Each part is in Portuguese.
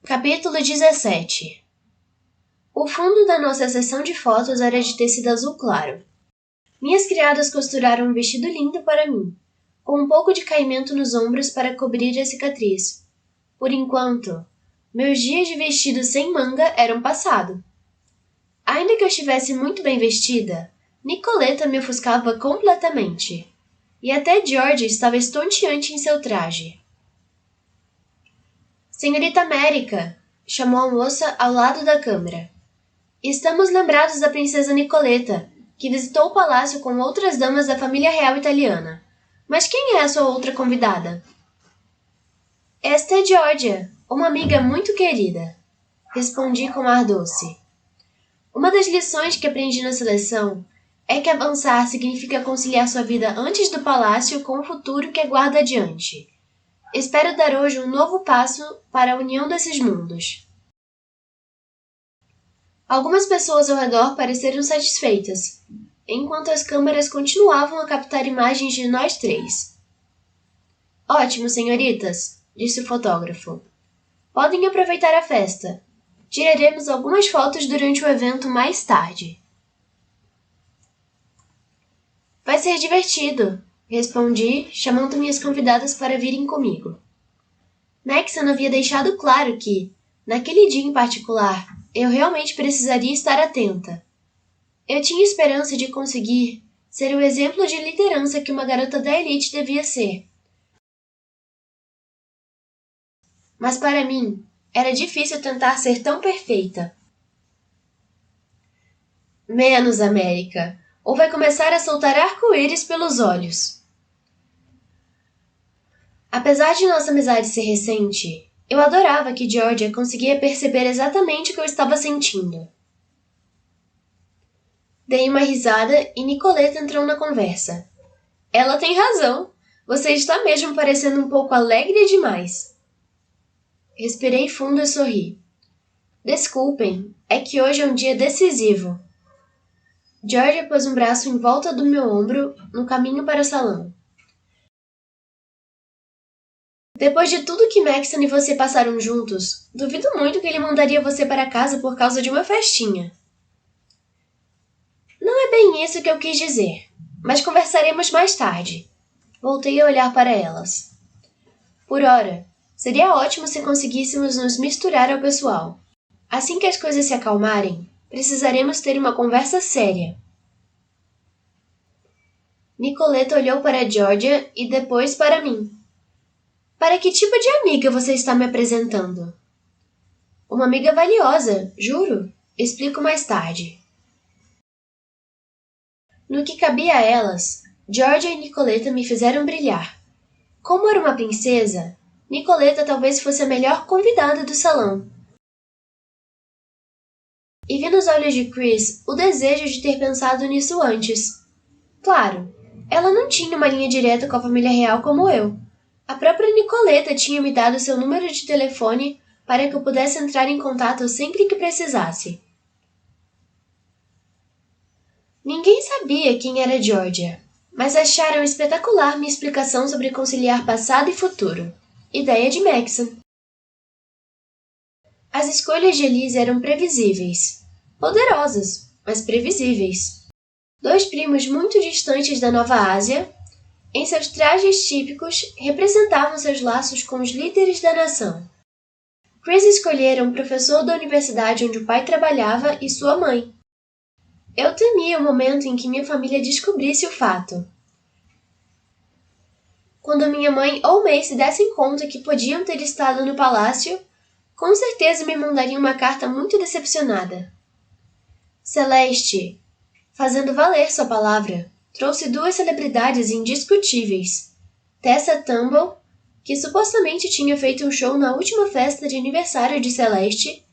Capítulo 17. O fundo da nossa sessão de fotos era de tecido azul claro. Minhas criadas costuraram um vestido lindo para mim, com um pouco de caimento nos ombros para cobrir a cicatriz. Por enquanto, meus dias de vestido sem manga eram passado. Ainda que eu estivesse muito bem vestida, Nicoleta me ofuscava completamente. E até George estava estonteante em seu traje. Senhorita América, chamou a moça ao lado da câmera. Estamos lembrados da princesa Nicoleta, que visitou o palácio com outras damas da família real italiana. Mas quem é a sua outra convidada? Esta é Georgia, uma amiga muito querida, respondi com ar doce. Uma das lições que aprendi na seleção é que avançar significa conciliar sua vida antes do palácio com o futuro que aguarda adiante. Espero dar hoje um novo passo para a união desses mundos. Algumas pessoas ao redor pareceram satisfeitas, enquanto as câmeras continuavam a captar imagens de nós três. Ótimo, senhoritas, disse o fotógrafo. Podem aproveitar a festa. Tiraremos algumas fotos durante o evento mais tarde. Vai ser divertido, respondi, chamando minhas convidadas para virem comigo. Maxon havia deixado claro que, naquele dia em particular, eu realmente precisaria estar atenta. Eu tinha esperança de conseguir ser o exemplo de liderança que uma garota da elite devia ser. Mas para mim, era difícil tentar ser tão perfeita. Menos, América, ou vai começar a soltar arco-íris pelos olhos. Apesar de nossa amizade ser recente, eu adorava que Georgia conseguia perceber exatamente o que eu estava sentindo. Dei uma risada e Nicoleta entrou na conversa. Ela tem razão. Você está mesmo parecendo um pouco alegre demais. Respirei fundo e sorri. Desculpem, é que hoje é um dia decisivo. Georgia pôs um braço em volta do meu ombro no caminho para o salão. Depois de tudo que Maxon e você passaram juntos, duvido muito que ele mandaria você para casa por causa de uma festinha. Não é bem isso que eu quis dizer, mas conversaremos mais tarde. Voltei a olhar para elas. Por ora, seria ótimo se conseguíssemos nos misturar ao pessoal. Assim que as coisas se acalmarem, precisaremos ter uma conversa séria. Nicoleta olhou para Georgia e depois para mim. Para que tipo de amiga você está me apresentando? Uma amiga valiosa, juro. Explico mais tarde. No que cabia a elas, Georgia e Nicoleta me fizeram brilhar. Como era uma princesa, Nicoleta talvez fosse a melhor convidada do salão. E vi nos olhos de Chris o desejo de ter pensado nisso antes. Claro, ela não tinha uma linha direta com a família real como eu. A própria Nicoleta tinha me dado seu número de telefone para que eu pudesse entrar em contato sempre que precisasse. Ninguém sabia quem era Georgia, mas acharam espetacular minha explicação sobre conciliar passado e futuro. Ideia de Maxon. As escolhas de Elise eram previsíveis. Poderosas, mas previsíveis. Dois primos muito distantes da Nova Ásia, em seus trajes típicos, representavam seus laços com os líderes da nação. Chris escolhera um professor da universidade onde o pai trabalhava e sua mãe. Eu temia o momento em que minha família descobrisse o fato. Quando minha mãe ou May se dessem conta que podiam ter estado no palácio, com certeza me mandariam uma carta muito decepcionada. Celeste, fazendo valer sua palavra, trouxe duas celebridades indiscutíveis. Tessa Tumble, que supostamente tinha feito um show na última festa de aniversário de Celeste,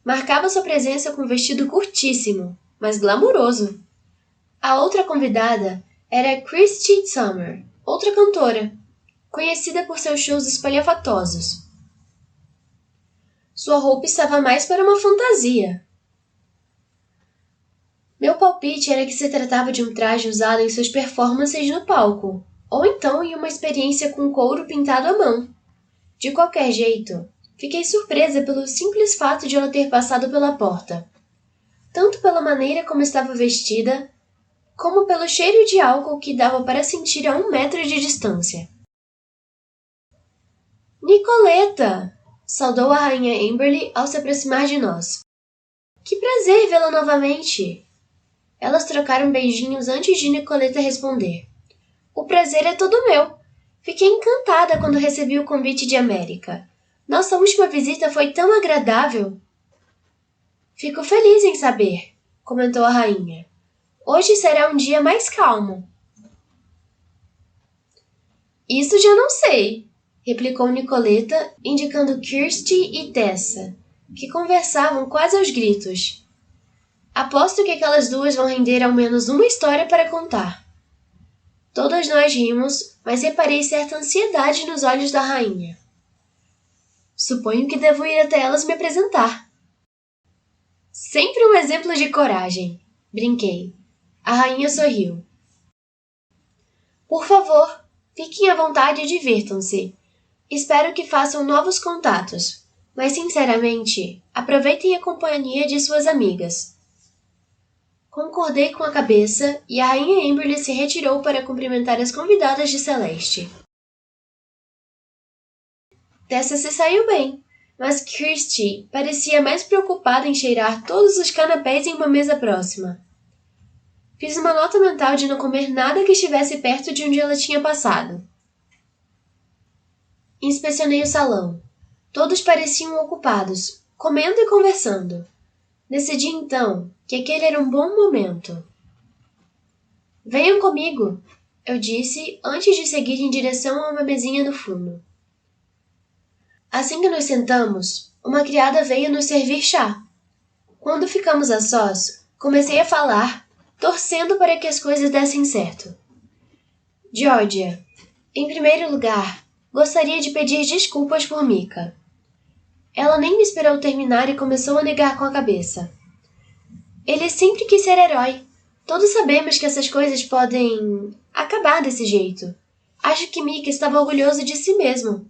marcava sua presença com um vestido curtíssimo, mas glamuroso. A outra convidada era Christy Summer, outra cantora, conhecida por seus shows espalhafatosos. Sua roupa estava mais para uma fantasia. Meu palpite era que se tratava de um traje usado em suas performances no palco, ou então em uma experiência com couro pintado à mão. De qualquer jeito, Fiquei surpresa pelo simples fato de ela ter passado pela porta, tanto pela maneira como estava vestida, como pelo cheiro de álcool que dava para sentir a 1 metro de distância. Nicoleta! Saudou a rainha Amberly ao se aproximar de nós. Que prazer vê-la novamente! Elas trocaram beijinhos antes de Nicoleta responder. O prazer é todo meu. Fiquei encantada quando recebi o convite de América. Nossa última visita foi tão agradável. Fico feliz em saber, comentou a rainha. Hoje será um dia mais calmo. Isso já não sei, replicou Nicoleta, indicando Kirsty e Tessa, que conversavam quase aos gritos. Aposto que aquelas duas vão render ao menos uma história para contar. Todas nós rimos, mas reparei certa ansiedade nos olhos da rainha. Suponho que devo ir até elas me apresentar. Sempre um exemplo de coragem, brinquei. A rainha sorriu. Por favor, fiquem à vontade e divirtam-se. Espero que façam novos contatos, mas sinceramente, aproveitem a companhia de suas amigas. Concordei com a cabeça e a rainha Amberly se retirou para cumprimentar as convidadas de Celeste. Tessa se saiu bem, mas Kirsty parecia mais preocupada em cheirar todos os canapés em uma mesa próxima. Fiz uma nota mental de não comer nada que estivesse perto de onde ela tinha passado. Inspecionei o salão. Todos pareciam ocupados, comendo e conversando. Decidi então que aquele era um bom momento. Venham comigo, eu disse antes de seguir em direção a uma mesinha no fundo. Assim que nos sentamos, uma criada veio nos servir chá. Quando ficamos a sós, comecei a falar, torcendo para que as coisas dessem certo. Georgia, em primeiro lugar, gostaria de pedir desculpas por Mika. Ela nem me esperou terminar e começou a negar com a cabeça. Ele sempre quis ser herói. Todos sabemos que essas coisas podem acabar desse jeito. Acho que Mika estava orgulhoso de si mesmo.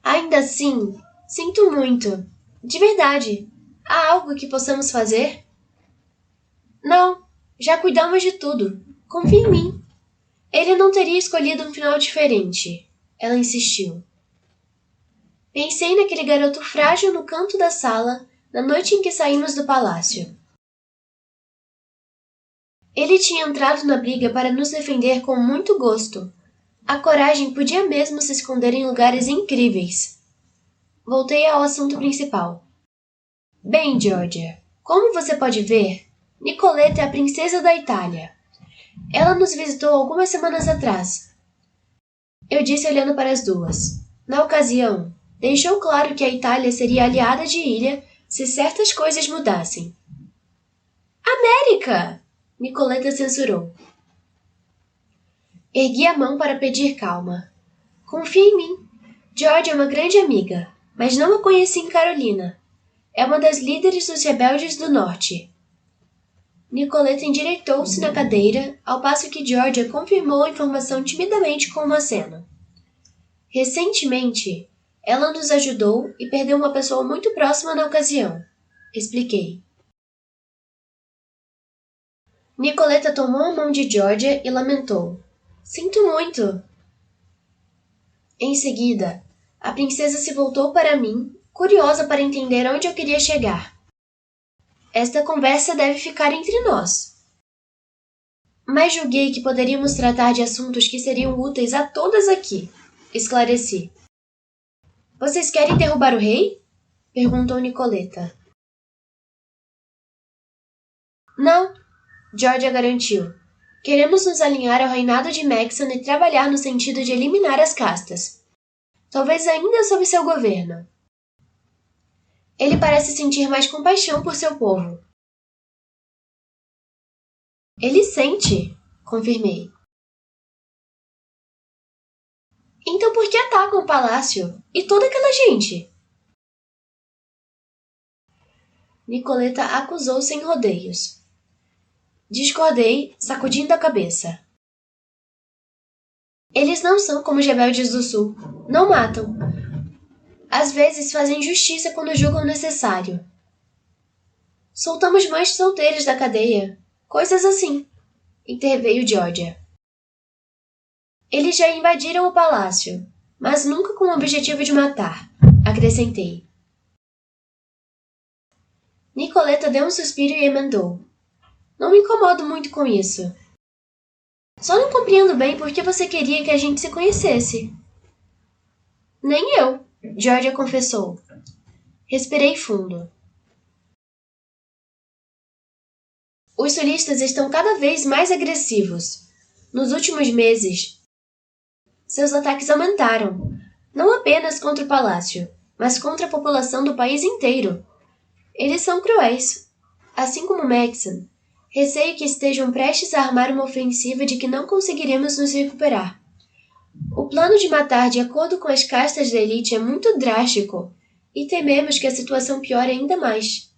Ainda assim, sinto muito. De verdade. Há algo que possamos fazer? Não, já cuidamos de tudo. Confie em mim. Ele não teria escolhido um final diferente. Ela insistiu. Pensei naquele garoto frágil no canto da sala, na noite em que saímos do palácio. Ele tinha entrado na briga para nos defender com muito gosto. A coragem podia mesmo se esconder em lugares incríveis. Voltei ao assunto principal. Bem, Georgia, como você pode ver, Nicoleta é a princesa da Itália. Ela nos visitou algumas semanas atrás. Eu disse olhando para as duas. Na ocasião, deixou claro que a Itália seria aliada de Ilha se certas coisas mudassem. América! Nicoleta censurou. Ergui a mão para pedir calma. Confie em mim. George é uma grande amiga, mas não a conheci em Carolina. É uma das líderes dos rebeldes do norte. Nicoleta endireitou-se na cadeira, ao passo que Georgia confirmou a informação timidamente com um aceno. Recentemente, ela nos ajudou e perdeu uma pessoa muito próxima na ocasião. Expliquei. Nicoleta tomou a mão de Georgia e lamentou. Sinto muito. Em seguida, a princesa se voltou para mim, curiosa para entender onde eu queria chegar. Esta conversa deve ficar entre nós. Mas julguei que poderíamos tratar de assuntos que seriam úteis a todas aqui. Esclareci. Vocês querem derrubar o rei? Perguntou Nicoleta. Não, Georgia garantiu. Queremos nos alinhar ao reinado de Maxon e trabalhar no sentido de eliminar as castas. Talvez ainda sob seu governo. Ele parece sentir mais compaixão por seu povo. Ele sente, confirmei. Então por que atacam o palácio? E toda aquela gente? Nicoleta acusou sem rodeios. Discordei, sacudindo a cabeça. Eles não são como os rebeldes do sul. Não matam. Às vezes fazem justiça quando julgam necessário. Soltamos mães solteiras da cadeia. Coisas assim, interveio Georgia. Eles já invadiram o palácio, mas nunca com o objetivo de matar, acrescentei. Nicoleta deu um suspiro e emendou. Não me incomodo muito com isso. Só não compreendo bem por que você queria que a gente se conhecesse. Nem eu, Georgia confessou. Respirei fundo. Os sulistas estão cada vez mais agressivos. Nos últimos meses, seus ataques aumentaram, não apenas contra o palácio, mas contra a população do país inteiro. Eles são cruéis, assim como Maxon. Receio que estejam prestes a armar uma ofensiva de que não conseguiremos nos recuperar. O plano de matar de acordo com as castas da elite é muito drástico e tememos que a situação piore ainda mais.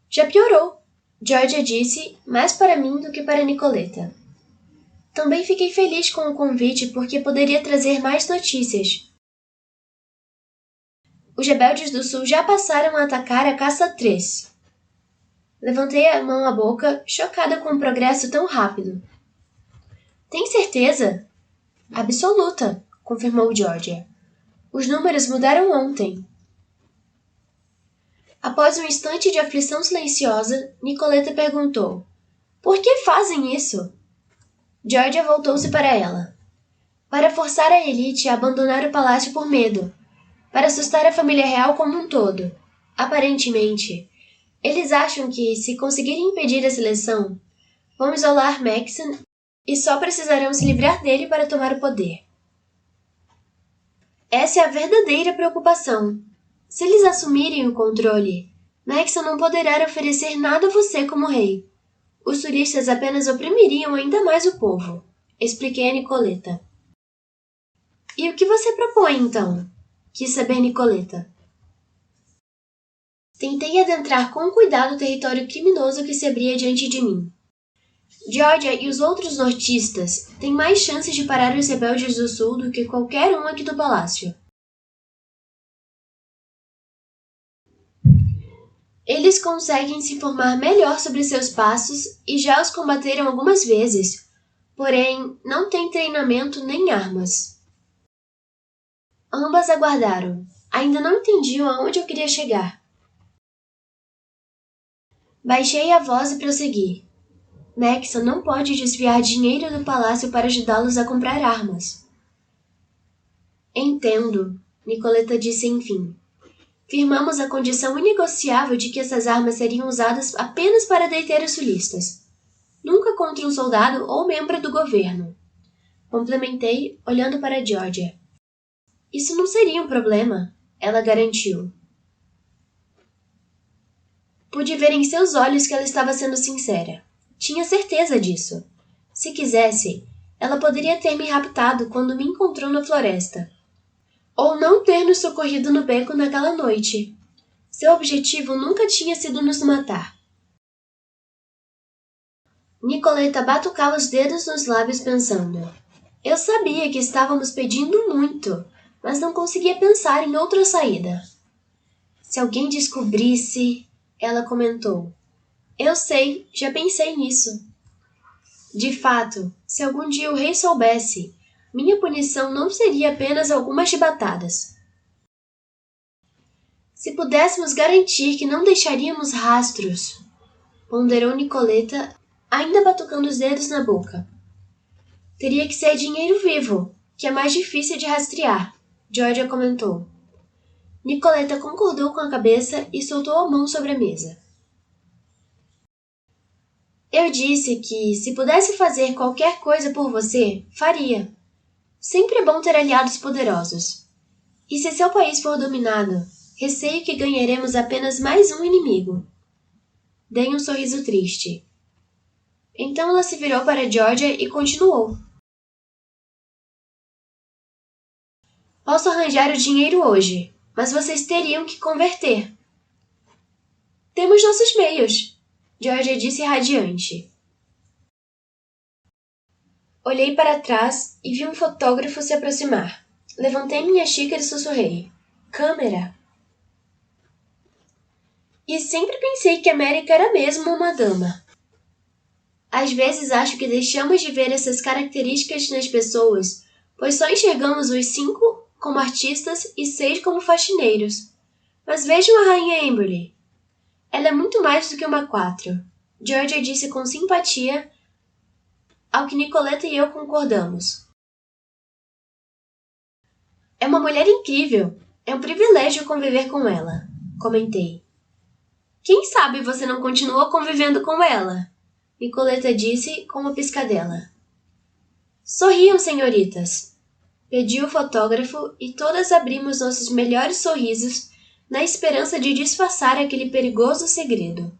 Já piorou, Georgia disse, mais para mim do que para Nicoleta. Também fiquei feliz com o convite porque poderia trazer mais notícias. Os rebeldes do sul já passaram a atacar a Caça 3. Levantei a mão à boca, chocada com um progresso tão rápido. Tem certeza? Absoluta, confirmou Georgia. Os números mudaram ontem. Após um instante de aflição silenciosa, Nicoleta perguntou: Por que fazem isso? Georgia voltou-se para ela. Para forçar a elite a abandonar o palácio por medo. Para assustar a família real como um todo. Aparentemente, eles acham que, se conseguirem impedir a seleção, vão isolar Maxon e só precisarão se livrar dele para tomar o poder. Essa é a verdadeira preocupação. Se eles assumirem o controle, Maxon não poderá oferecer nada a você como rei. Os turistas apenas oprimiriam ainda mais o povo, expliquei a Nicoleta. E o que você propõe, então? Quis saber Nicoleta. Tentei adentrar com cuidado o território criminoso que se abria diante de mim. Georgia e os outros nortistas têm mais chances de parar os rebeldes do sul do que qualquer um aqui do palácio. Eles conseguem se informar melhor sobre seus passos e já os combateram algumas vezes, porém não têm treinamento nem armas. Ambas aguardaram. Ainda não entendiam aonde eu queria chegar. Baixei a voz e prossegui. Maxon não pode desviar dinheiro do palácio para ajudá-los a comprar armas. Entendo, Nicoleta disse enfim. Firmamos a condição inegociável de que essas armas seriam usadas apenas para deter os sulistas, nunca contra um soldado ou membro do governo. Complementei, olhando para Georgia. Isso não seria um problema, ela garantiu. Pude ver em seus olhos que ela estava sendo sincera. Tinha certeza disso. Se quisesse, ela poderia ter me raptado quando me encontrou na floresta. Ou não ter nos socorrido no beco naquela noite. Seu objetivo nunca tinha sido nos matar. Nicoleta batucava os dedos nos lábios pensando. Eu sabia que estávamos pedindo muito, mas não conseguia pensar em outra saída. Se alguém descobrisse, ela comentou. Eu sei, já pensei nisso. De fato, se algum dia o rei soubesse, minha punição não seria apenas algumas chibatadas. Se pudéssemos garantir que não deixaríamos rastros, ponderou Nicoleta, ainda batucando os dedos na boca. Teria que ser dinheiro vivo, que é mais difícil de rastrear, Georgia comentou. Nicoleta concordou com a cabeça e soltou a mão sobre a mesa. Eu disse que, se pudesse fazer qualquer coisa por você, faria. Sempre é bom ter aliados poderosos. E se seu país for dominado, receio que ganharemos apenas mais um inimigo. Dei um sorriso triste. Então ela se virou para Georgia e continuou. Posso arranjar o dinheiro hoje, mas vocês teriam que converter. Temos nossos meios, Georgia disse radiante. Olhei para trás e vi um fotógrafo se aproximar. Levantei minha xícara e sussurrei. Câmera. E sempre pensei que América era mesmo uma dama. Às vezes acho que deixamos de ver essas características nas pessoas, pois só enxergamos os 5 como artistas e 6 como faxineiros. Mas vejam a rainha Amberley. Ela é muito mais do que uma 4. Georgia disse com simpatia, ao que Nicoleta e eu concordamos. É uma mulher incrível. É um privilégio conviver com ela, comentei. Quem sabe você não continua convivendo com ela? Nicoleta disse com uma piscadela. Sorriam, senhoritas, pediu o fotógrafo e todas abrimos nossos melhores sorrisos na esperança de disfarçar aquele perigoso segredo.